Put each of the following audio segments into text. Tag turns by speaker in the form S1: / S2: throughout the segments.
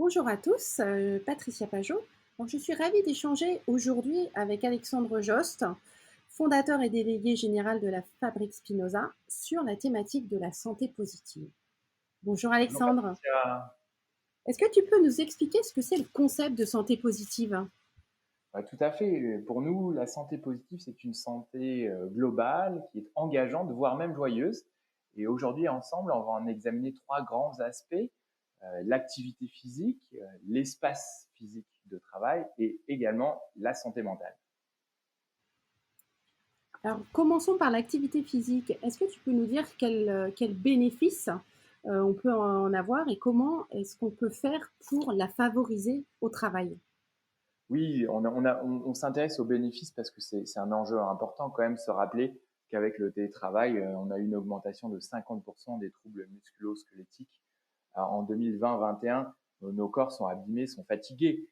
S1: Bonjour à tous, Patricia Pajot. Donc, je suis ravie d'échanger aujourd'hui avec Alexandre Jost, fondateur et délégué général de la Fabrique Spinoza, sur la thématique de la santé positive. Bonjour
S2: Bonjour
S1: Alexandre.
S2: Patricia.
S1: Est-ce que tu peux nous expliquer ce que c'est le concept de santé positive?
S2: Tout à fait. Pour nous, la santé positive, c'est une santé globale qui est engageante, voire même joyeuse. Et aujourd'hui, ensemble, on va en examiner trois grands aspects. L'activité physique, l'espace physique de travail et également la santé mentale.
S1: Alors, commençons par l'activité physique. Est-ce que tu peux nous dire quels bénéfices on peut en avoir et comment est-ce qu'on peut faire pour la favoriser au travail?
S2: Oui, on s'intéresse aux bénéfices parce que c'est un enjeu important quand même, se rappeler qu'avec le télétravail, on a eu une augmentation de 50% des troubles musculo-squelettiques. En 2020-21, nos corps sont abîmés, sont fatigués.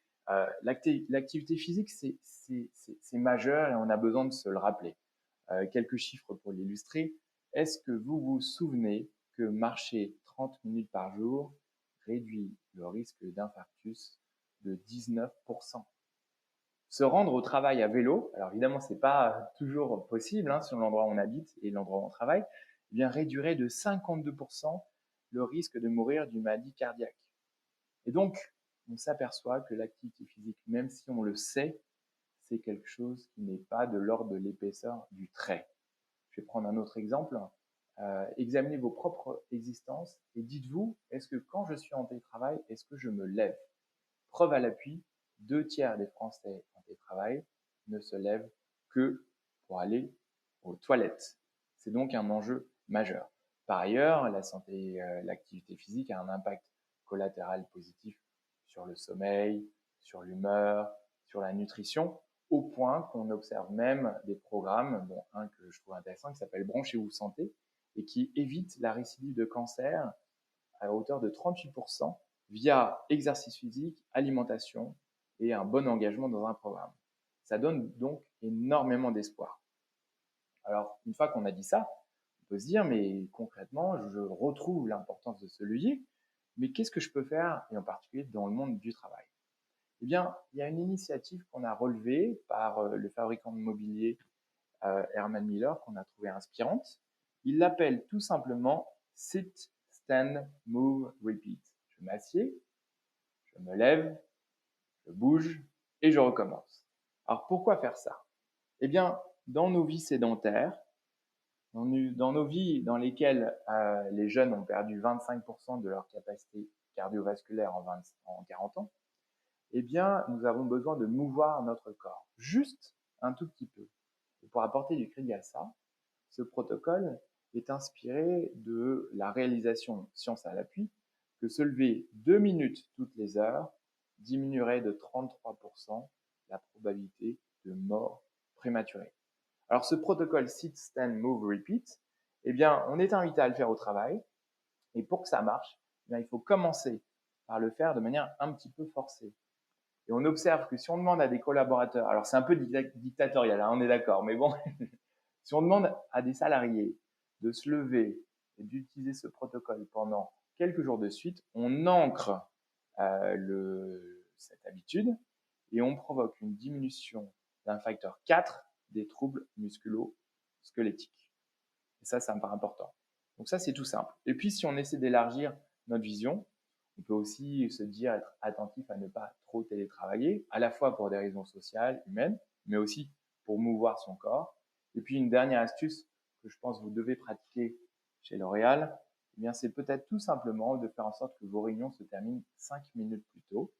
S2: L'activité physique, c'est majeur et on a besoin de se le rappeler. Quelques chiffres pour l'illustrer. Est-ce que vous vous souvenez que marcher 30 minutes par jour réduit le risque d'infarctus de 19%? Se rendre au travail à vélo, alors évidemment c'est pas toujours possible sur l'endroit où on habite et l'endroit où on travaille, eh bien réduirait de 52% le risque de mourir d'une maladie cardiaque. Et donc on s'aperçoit que l'activité physique, même si on le sait, c'est quelque chose qui n'est pas de l'ordre de l'épaisseur du trait. Je vais prendre un autre exemple. Examinez vos propres existences et dites-vous, est-ce que quand je suis en télétravail, est-ce que je me lève? Preuve à l'appui, 2 tiers des Français en télétravail ne se lèvent que pour aller aux toilettes. C'est donc un enjeu majeur. Par ailleurs, la santé, l'activité physique a un impact collatéral positif sur le sommeil, sur l'humeur, sur la nutrition, au point qu'on observe même des programmes, dont un que je trouve intéressant qui s'appelle Branchez-vous santé et qui évite la récidive de cancer à hauteur de 38% via exercice physique, alimentation et un bon engagement dans un programme. Ça donne donc énormément d'espoir. Alors, une fois qu'on a dit ça, on peut se dire, mais concrètement, je retrouve l'importance de ce levier, mais qu'est-ce que je peux faire, et en particulier dans le monde du travail? Eh bien, il y a une initiative qu'on a relevée par le fabricant de mobilier Herman Miller qu'on a trouvé inspirante. Il l'appelle tout simplement Sit, Stand, Move, Repeat. Je m'assieds, je me lève, je bouge et je recommence. Alors pourquoi faire ça? Eh bien, dans nos vies sédentaires, dans nos vies dans lesquelles les jeunes ont perdu 25% de leur capacité cardiovasculaire en 40 ans, eh bien, nous avons besoin de mouvoir notre corps, juste un tout petit peu. Et pour apporter du crédit à ça, ce protocole est inspiré de la réalisation science à l'appui que se lever 2 minutes toutes les heures diminuerait de 33% la probabilité de mort prématurée. Alors ce protocole Sit, Stand, Move, Repeat, eh bien, on est invité à le faire au travail et pour que ça marche, eh bien, il faut commencer par le faire de manière un petit peu forcée. Et on observe que si on demande à des collaborateurs, alors c'est un peu dictatorial, on est d'accord, mais bon, si on demande à des salariés de se lever et d'utiliser ce protocole pendant quelques jours de suite, on ancre cette habitude et on provoque une diminution d'un facteur 4 des troubles musculo-squelettiques. Et ça me paraît important. Donc ça, c'est tout simple. Et puis, si on essaie d'élargir notre vision, on peut aussi se dire être attentif à ne pas trop télétravailler, à la fois pour des raisons sociales, humaines, mais aussi pour mouvoir son corps. Et puis une dernière astuce que je pense que vous devez pratiquer chez L'Oréal, eh bien c'est peut-être tout simplement de faire en sorte que vos réunions se terminent 5 minutes plus tôt,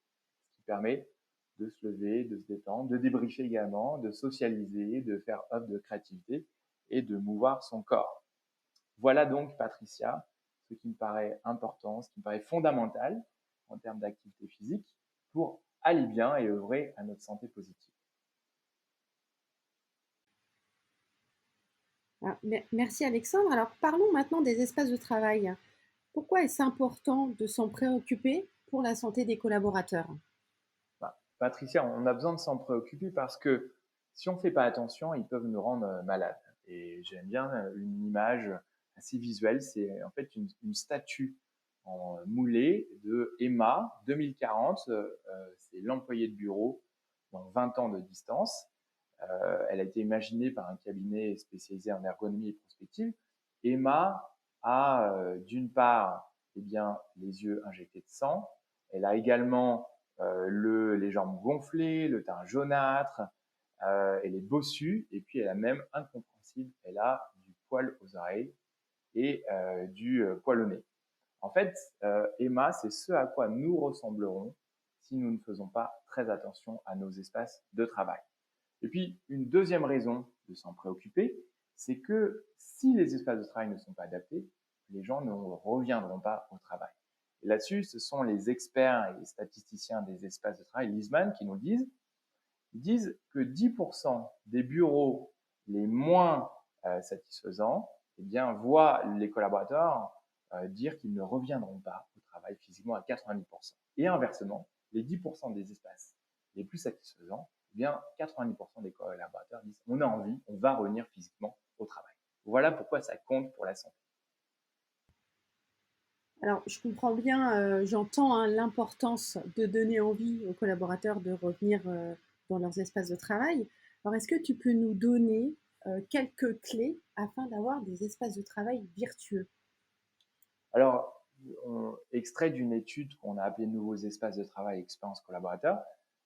S2: ce qui permet de se lever, de se détendre, de débriefer également, de socialiser, de faire œuvre de créativité et de mouvoir son corps. Voilà donc, Patricia, ce qui me paraît important, ce qui me paraît fondamental en termes d'activité physique pour aller bien et œuvrer à notre santé positive.
S1: Ah, merci Alexandre. Alors parlons maintenant des espaces de travail. Pourquoi est-ce important de s'en préoccuper pour la santé des collaborateurs?
S2: Patricia, on a besoin de s'en préoccuper parce que si on ne fait pas attention, ils peuvent nous rendre malades. Et j'aime bien une image assez visuelle, c'est en fait une statue moulé de Emma 2040. C'est l'employé de bureau dans 20 ans de distance. Elle a été imaginée par un cabinet spécialisé en ergonomie et prospective. Emma a d'une part les yeux injectés de sang. Elle a également les jambes gonflées, le teint jaunâtre, elle est bossue et puis elle a même, incompréhensible, elle a du poil aux oreilles et du poil au nez. En fait, Emma, c'est ce à quoi nous ressemblerons si nous ne faisons pas très attention à nos espaces de travail. Et puis, une deuxième raison de s'en préoccuper, c'est que si les espaces de travail ne sont pas adaptés, les gens ne reviendront pas au travail. Et là-dessus, ce sont les experts et les statisticiens des espaces de travail, Lisman, qui nous le disent. Ils disent que 10% des bureaux les moins satisfaisants voient les collaborateurs dire qu'ils ne reviendront pas au travail physiquement à 90%. Et inversement, les 10% des espaces les plus satisfaisants, 90% des collaborateurs disent on a envie, on va revenir physiquement au travail. Voilà pourquoi ça compte pour la santé.
S1: Alors, je comprends bien, j'entends hein, l'importance de donner envie aux collaborateurs de revenir dans leurs espaces de travail. Alors, est-ce que tu peux nous donner quelques clés afin d'avoir des espaces de travail virtueux?
S2: Alors, extrait d'une étude qu'on a appelée Nouveaux espaces de travail expérience collaborateur,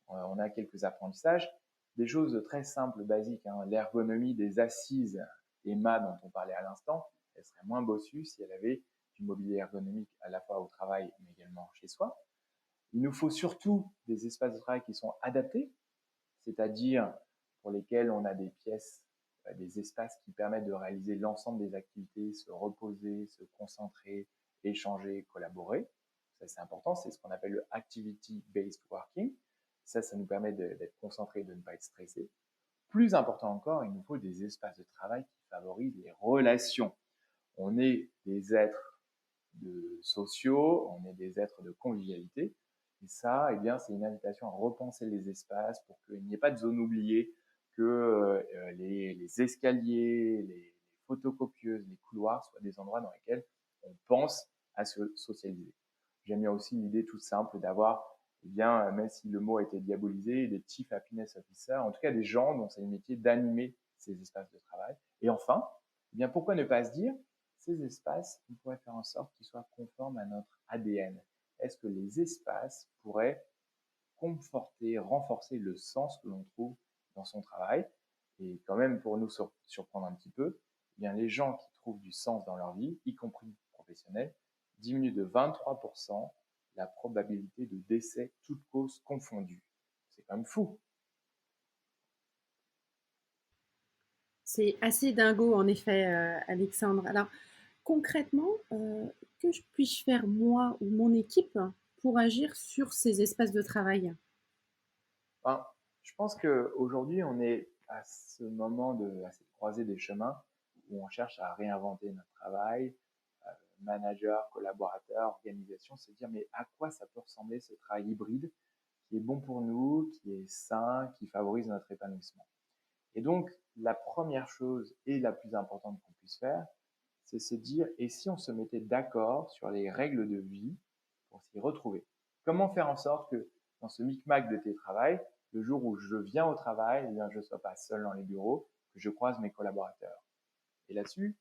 S2: on a quelques apprentissages, des choses très simples, basiques. Hein. L'ergonomie des assises Emma dont on parlait à l'instant, elle serait moins bossue si elle avait du mobilier ergonomique à la fois au travail mais également chez soi. Il nous faut surtout des espaces de travail qui sont adaptés, c'est-à-dire pour lesquels on a des pièces, des espaces qui permettent de réaliser l'ensemble des activités, se reposer, se concentrer, échanger, collaborer. Ça, c'est important. C'est ce qu'on appelle le activity-based working. Ça nous permet d'être concentré et de ne pas être stressé. Plus important encore, il nous faut des espaces de travail qui favorisent les relations. On est des êtres sociaux, on est des êtres de convivialité. Et ça, c'est une invitation à repenser les espaces pour qu'il n'y ait pas de zone oubliée, que les escaliers, les photocopieuses, les couloirs soient des endroits dans lesquels on pense à se socialiser. J'aime bien aussi l'idée toute simple d'avoir, même si le mot a été diabolisé, des chief happiness officers, en tout cas des gens dont c'est le métier d'animer ces espaces de travail. Et enfin, pourquoi ne pas se dire ces espaces, on pourrait faire en sorte qu'ils soient conformes à notre ADN. Est-ce que les espaces pourraient conforter, renforcer le sens que l'on trouve dans son travail? Et quand même, pour nous surprendre un petit peu, les gens qui trouvent du sens dans leur vie, y compris professionnels, diminuent de 23% la probabilité de décès, toutes causes confondues. C'est quand même fou.
S1: C'est assez dingo, en effet, Alexandre. Alors, concrètement, que puis-je faire moi ou mon équipe pour agir sur ces espaces de travail?
S2: Enfin, je pense qu'aujourd'hui, on est à ce moment à cette croisée des chemins où on cherche à réinventer notre travail, manager, collaborateur, organisation, se dire mais à quoi ça peut ressembler ce travail hybride qui est bon pour nous, qui est sain, qui favorise notre épanouissement. Et donc, la première chose et la plus importante qu'on puisse faire, c'est se dire, et si on se mettait d'accord sur les règles de vie pour s'y retrouver? Comment faire en sorte que dans ce micmac de télétravail, le jour où je viens au travail, je ne sois pas seul dans les bureaux, que je croise mes collaborateurs. Et là-dessus,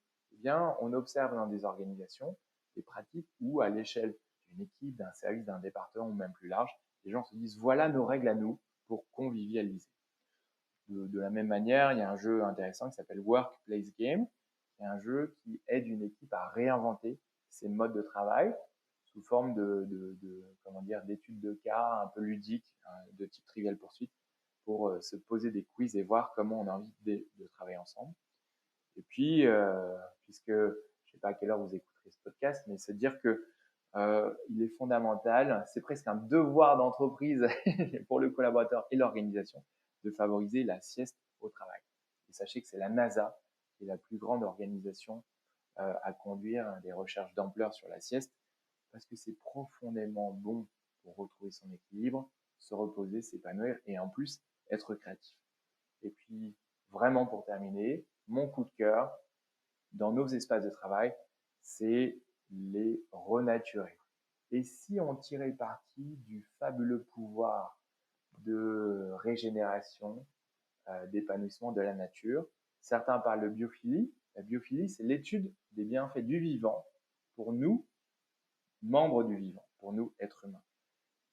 S2: on observe dans des organisations des pratiques où, à l'échelle d'une équipe, d'un service, d'un département ou même plus large, les gens se disent voilà nos règles à nous pour convivialiser. De la même manière, il y a un jeu intéressant qui s'appelle Workplace Game, qui est un jeu qui aide une équipe à réinventer ses modes de travail sous forme d'études de cas un peu ludiques, de type Trivial Pursuit, pour se poser des quiz et voir comment on a envie de travailler ensemble. Et puis, puisque je ne sais pas à quelle heure vous écouterez ce podcast, mais se dire que il est fondamental, c'est presque un devoir d'entreprise pour le collaborateur et l'organisation de favoriser la sieste au travail. Et sachez que c'est la NASA qui est la plus grande organisation à conduire des recherches d'ampleur sur la sieste parce que c'est profondément bon pour retrouver son équilibre, se reposer, s'épanouir et en plus être créatif. Et puis, vraiment pour terminer, mon coup de cœur dans nos espaces de travail, c'est les renaturer. Et si on tirait parti du fabuleux pouvoir de régénération, d'épanouissement de la nature? Certains parlent de biophilie. La biophilie, c'est l'étude des bienfaits du vivant pour nous, membres du vivant, pour nous, êtres humains.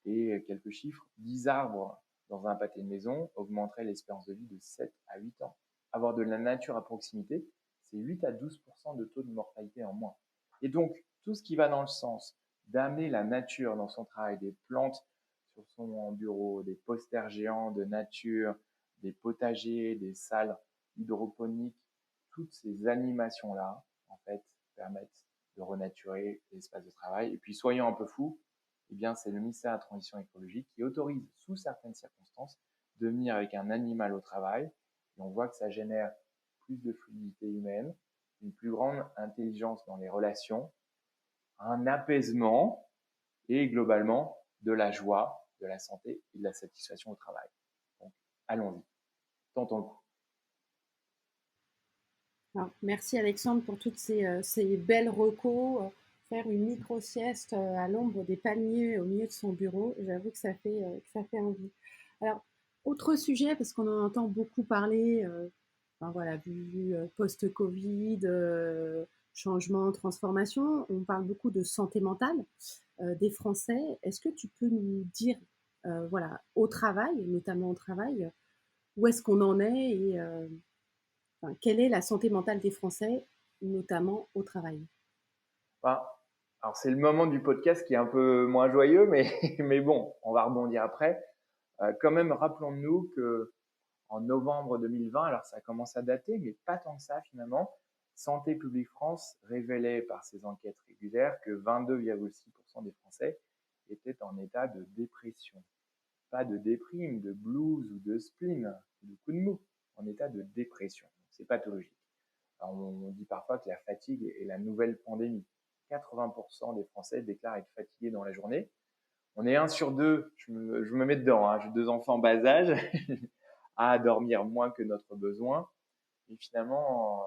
S2: Et quelques chiffres, 10 arbres dans un pâté de maison augmenterait l'espérance de vie de 7 à 8 ans. Avoir de la nature à proximité, c'est 8 à 12% de taux de mortalité en moins. Et donc, tout ce qui va dans le sens d'amener la nature dans son travail, des plantes sur son bureau, des posters géants de nature, des potagers, des salles hydroponiques, toutes ces animations-là, en fait, permettent de renaturer l'espace de travail. Et puis, soyons un peu fous, eh bien, c'est le ministère de la Transition écologique qui autorise, sous certaines circonstances, de venir avec un animal au travail. Et on voit que ça génère plus de fluidité humaine, une plus grande intelligence dans les relations, un apaisement et globalement de la joie, de la santé et de la satisfaction au travail. Donc, allons-y, tentons le coup.
S1: Alors, merci Alexandre pour toutes ces belles recos. Faire une micro-sieste à l'ombre des palmiers au milieu de son bureau, j'avoue que ça fait envie. Alors, autre sujet, parce qu'on en entend beaucoup parler, enfin, voilà, vu post-Covid, changement, transformation, on parle beaucoup de santé mentale des Français. Est-ce que tu peux nous dire, voilà, au travail, notamment au travail, où est-ce qu'on en est et enfin, quelle est la santé mentale des Français, notamment au travail?
S2: Enfin, alors, c'est le moment du podcast qui est un peu moins joyeux, mais, mais bon, on va rebondir après. Quand même, rappelons-nous que en novembre 2020, alors ça commence à dater, mais pas tant que ça finalement, Santé publique France révélait par ses enquêtes régulières que 22,6% des Français étaient en état de dépression. Pas de déprime, de blues ou de spleen, de coup de mou, en état de dépression. C'est pathologique. Alors, on dit parfois que la fatigue est la nouvelle pandémie. 80% des Français déclarent être fatigués dans la journée. On est un sur deux, je me mets dedans, hein, j'ai 2 enfants bas âge, à dormir moins que notre besoin. Et finalement,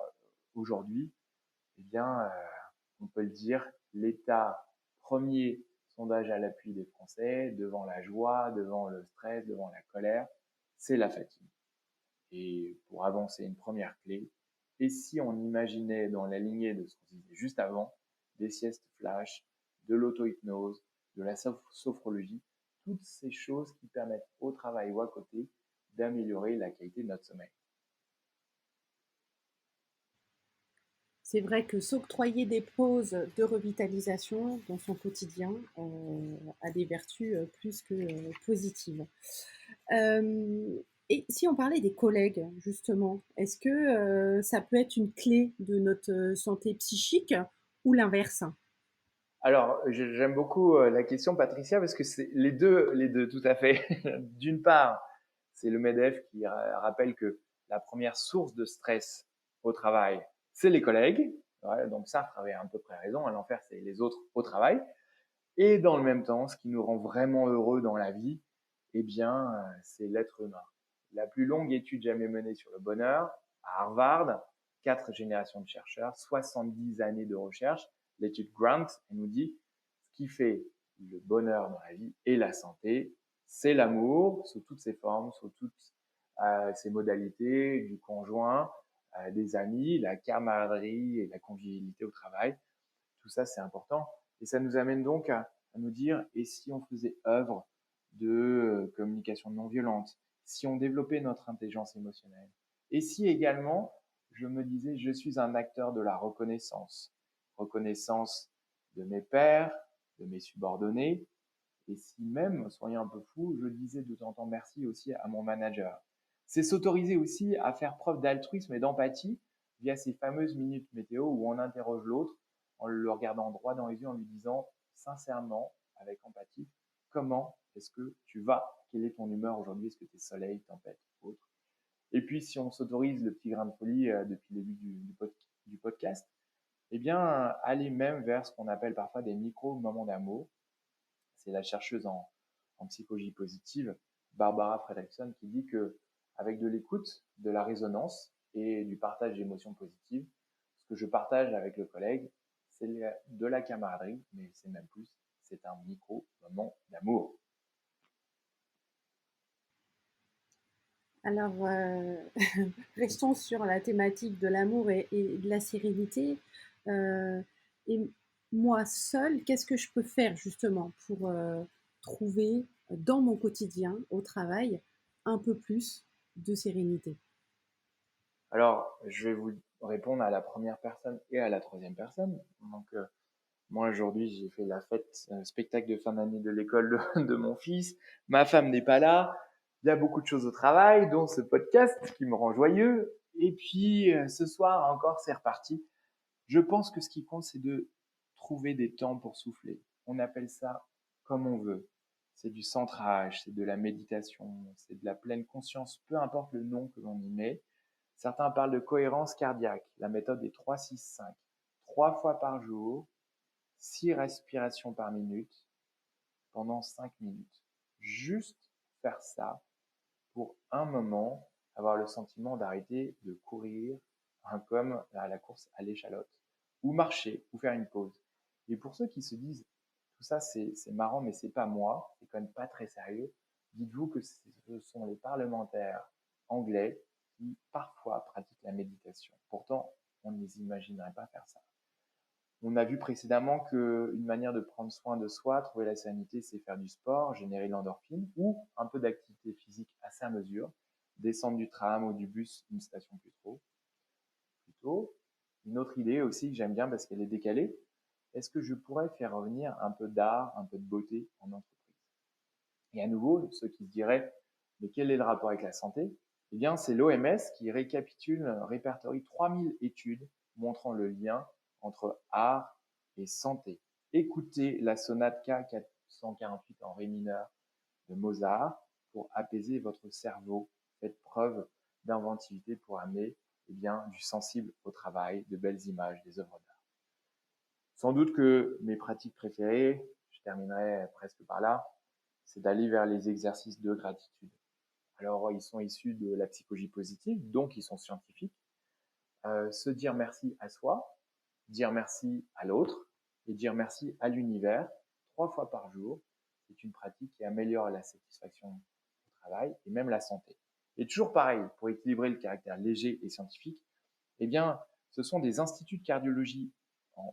S2: aujourd'hui, eh bien, on peut le dire, l'état premier sondage à l'appui des Français, devant la joie, devant le stress, devant la colère, c'est la fatigue. Et pour avancer, une première clé, et si on imaginait dans la lignée de ce qu'on disait juste avant, des siestes flash, de l'auto-hypnose, de la sophrologie, toutes ces choses qui permettent au travail ou à côté d'améliorer la qualité de notre sommeil.
S1: C'est vrai que s'octroyer des pauses de revitalisation dans son quotidien a des vertus plus que positives. Et si on parlait des collègues, justement, est-ce que ça peut être une clé de notre santé psychique ou l'inverse?
S2: Alors, j'aime beaucoup la question, Patricia, parce que c'est les deux, tout à fait. D'une part, c'est le MEDEF qui rappelle que la première source de stress au travail, c'est les collègues. Ouais, donc Sartre avait à peu près raison. À l'enfer, c'est les autres au travail. Et dans le même temps, ce qui nous rend vraiment heureux dans la vie, eh bien, c'est l'être humain. La plus longue étude jamais menée sur le bonheur, à Harvard, 4 générations de chercheurs, 70 années de recherche, l'étude Grant, elle nous dit ce qui fait le bonheur dans la vie et la santé, c'est l'amour sous toutes ses formes, sous toutes ses modalités, du conjoint, des amis, la camaraderie et la convivialité au travail. Tout ça, c'est important. Et ça nous amène donc à nous dire, et si on faisait œuvre de communication non violente, si on développait notre intelligence émotionnelle, et si également, je me disais, je suis un acteur de la reconnaissance, reconnaissance de mes pairs, de mes subordonnés, et si même, soyons un peu fous, je disais de temps en temps merci aussi à mon manager. C'est s'autoriser aussi à faire preuve d'altruisme et d'empathie via ces fameuses minutes météo où on interroge l'autre en le regardant droit dans les yeux, en lui disant sincèrement, avec empathie, comment est-ce que tu vas? Quelle est ton humeur aujourd'hui? Est-ce que tu es soleil, tempête, autre? Et puis, si on s'autorise le petit grain de folie depuis le début du podcast, eh bien, aller même vers ce qu'on appelle parfois des micro-moments d'amour. C'est la chercheuse en psychologie positive, Barbara Fredrickson, qui dit que avec de l'écoute, de la résonance et du partage d'émotions positives, ce que je partage avec le collègue, c'est de la camaraderie, mais c'est même plus, c'est un micro-moment d'amour.
S1: Alors, restons sur la thématique de l'amour et de la sérénité. Euh, et moi seule, qu'est-ce que je peux faire justement pour trouver dans mon quotidien, au travail, un peu plus de sérénité?
S2: Alors, je vais vous répondre à la première personne et à la troisième personne. Donc, moi, aujourd'hui, j'ai fait la fête, spectacle de fin d'année de l'école de mon fils. Ma femme n'est pas là. Il y a beaucoup de choses au travail, dont ce podcast qui me rend joyeux. Et puis, ce soir encore, c'est reparti. Je pense que ce qui compte, c'est de trouver des temps pour souffler. On appelle ça comme on veut. C'est du centrage, c'est de la méditation, c'est de la pleine conscience, peu importe le nom que l'on y met. Certains parlent de cohérence cardiaque. La méthode est 3-6-5. 3 fois par jour, 6 respirations par minute pendant 5 minutes. Juste faire ça pour un moment, avoir le sentiment d'arrêter de courir comme à la course à l'échalote, ou marcher, ou faire une pause. Et pour ceux qui se disent, tout ça c'est marrant, mais c'est pas moi, c'est quand même pas très sérieux, dites-vous que ce sont les parlementaires anglais qui parfois pratiquent la méditation. Pourtant, on ne les imaginerait pas faire ça. On a vu précédemment qu'une manière de prendre soin de soi, trouver la sérénité, c'est faire du sport, générer l'endorphine ou un peu d'activité physique à sa mesure, descendre du tram ou du bus une station plus tôt. Une autre idée aussi que j'aime bien parce qu'elle est décalée, est-ce que je pourrais faire revenir un peu d'art, un peu de beauté en entreprise? Et à nouveau, ceux qui se diraient, mais quel est le rapport avec la santé? Eh bien, c'est l'OMS qui répertorie 3000 études montrant le lien entre art et santé. Écoutez la sonate K448 en ré mineur de Mozart pour apaiser votre cerveau. Faites preuve d'inventivité pour amener du sensible au travail, de belles images, des œuvres d'art. Sans doute que mes pratiques préférées, je terminerai presque par là, c'est d'aller vers les exercices de gratitude. Alors, ils sont issus de la psychologie positive, donc ils sont scientifiques. Se dire merci à soi, dire merci à l'autre et dire merci à l'univers 3 fois par jour. C'est une pratique qui améliore la satisfaction au travail et même la santé. Et toujours pareil, pour équilibrer le caractère léger et scientifique, eh bien, ce sont des instituts de cardiologie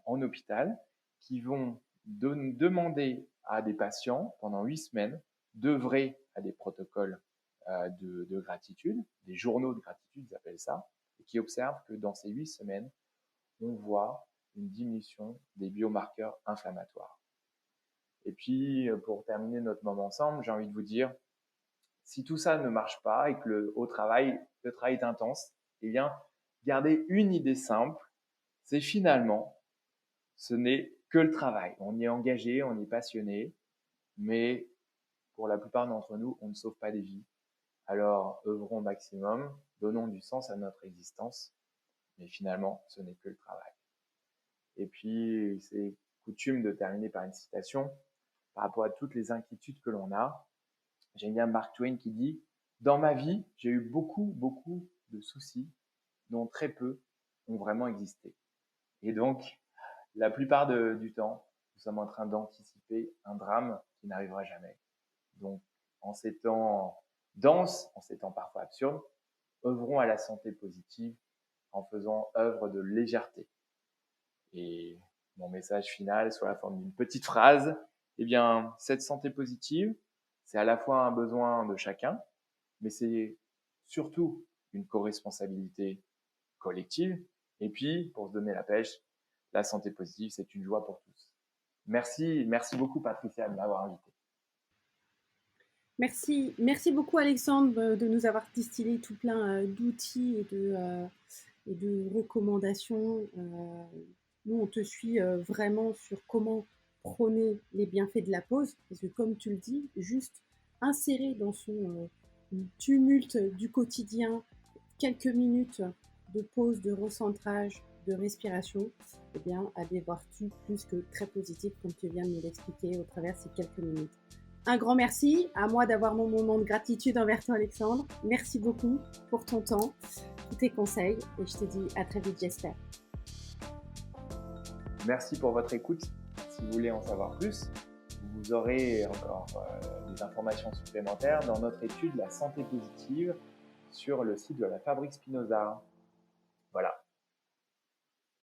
S2: en hôpital qui vont demander à des patients pendant 8 semaines d'œuvrer à des protocoles de gratitude, des journaux de gratitude, ils appellent ça, et qui observent que dans ces 8 semaines, on voit une diminution des biomarqueurs inflammatoires. Et puis, pour terminer notre moment ensemble, j'ai envie de vous dire, si tout ça ne marche pas et que le travail est intense, eh bien, gardez une idée simple, c'est finalement, ce n'est que le travail. On y est engagé, on y est passionné, mais pour la plupart d'entre nous, on ne sauve pas des vies. Alors, œuvrons au maximum, donnons du sens à notre existence, mais finalement, ce n'est que le travail. Et puis, c'est coutume de terminer par une citation par rapport à toutes les inquiétudes que l'on a. J'aime bien Mark Twain qui dit « Dans ma vie, j'ai eu beaucoup de soucis dont très peu ont vraiment existé. » Et donc, la plupart du temps, nous sommes en train d'anticiper un drame qui n'arrivera jamais. Donc, en ces temps denses, en ces temps parfois absurdes, œuvrons à la santé positive en faisant œuvre de légèreté. Et mon message final, sous la forme d'une petite phrase, eh bien, cette santé positive, c'est à la fois un besoin de chacun, mais c'est surtout une co-responsabilité collective. Et puis, pour se donner la pêche, la santé positive, c'est une joie pour tous. Merci beaucoup Patricia de m'avoir invité.
S1: Merci beaucoup Alexandre de nous avoir distillé tout plein d'outils et de recommandations. Nous, on te suit vraiment sur comment prôner les bienfaits de la pause, parce que comme tu le dis, juste insérer dans son tumulte du quotidien quelques minutes de pause, de recentrage, de respiration, eh bien, a des vertus plus que très positives, comme tu viens de nous l'expliquer au travers de ces quelques minutes. Un grand merci à moi d'avoir mon moment de gratitude envers toi, Alexandre. Merci beaucoup pour ton temps, tous tes conseils, et je te dis à très vite, j'espère.
S2: Merci pour votre écoute. Si vous voulez en savoir plus, vous aurez encore des informations supplémentaires dans notre étude La santé positive sur le site de la Fabrique Spinoza. Voilà.